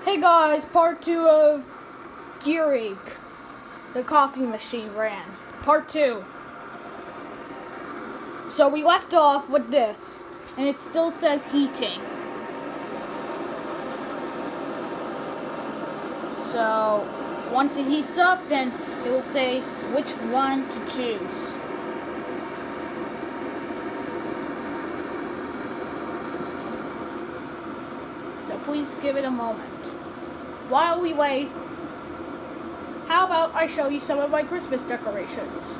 Hey guys, part 2 of Keurig, the coffee machine brand. Part 2. So we left off with this, and it still says heating. So once it heats up, then it will say which one to choose. So please give it a moment. While we wait, how about I show you some of my Christmas decorations?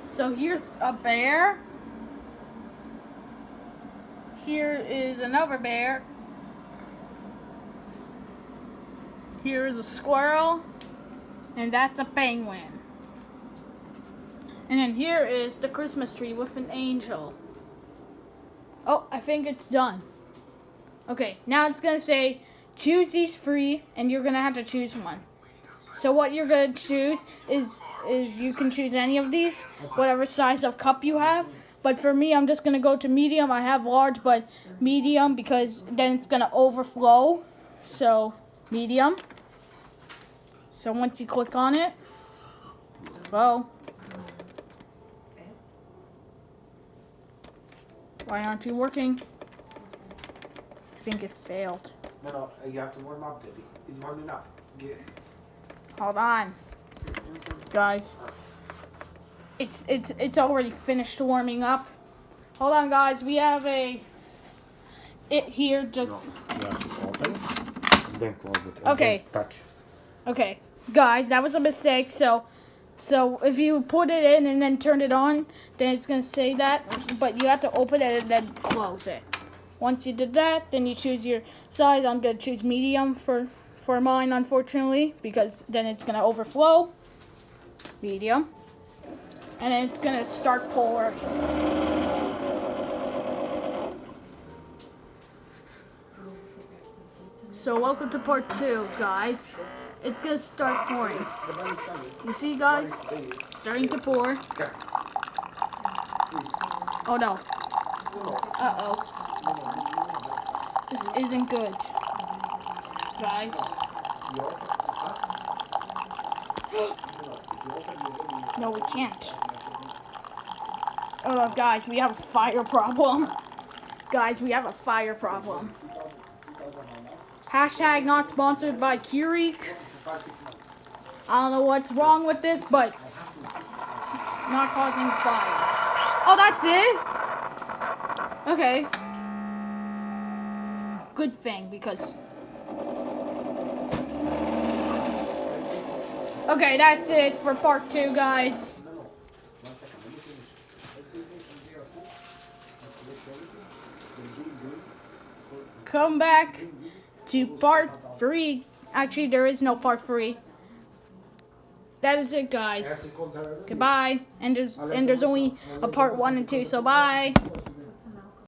So here's a bear. Here is another bear. Here is a squirrel. And that's a penguin. And then here is the Christmas tree with an angel. Oh, I think it's done. Okay, now it's going to say, choose these three, and you're going to have to choose one. So what you're going to choose is you can choose any of these, whatever size of cup you have. But for me, I'm just going to go to medium. I have large, but medium, because then it's going to overflow. So, medium. So once you click on it, well, why aren't you working? I think it failed. No, you have to warm up, Debbie. He's warming up. Hold on, guys. It's already finished warming up. Hold on, guys. We have it here. Just you have to open, and then close it. And okay. Then touch. Okay, guys, that was a mistake. So if you put it in and then turn it on, then it's gonna say that. But you have to open it and then close it. Once you did that, then you choose your size. I'm going to choose medium for mine, unfortunately, because then it's going to overflow. Medium. And then it's going to start pouring. So welcome to part 2, guys. It's going to start pouring. You see, guys? It's starting to pour. Oh, no. Uh-oh. This isn't good, guys. No, we can't. Oh, guys, we have a fire problem. Guys, we have a fire problem. Hashtag not sponsored by Keurig. I don't know what's wrong with this, but not causing fire. Oh, that's it? Okay. Good thing, because okay, that's it for part 2, guys. Come back to part 3. Actually, there is no part 3. That is it, guys. Goodbye. And there's only a part 1 and 2, so bye.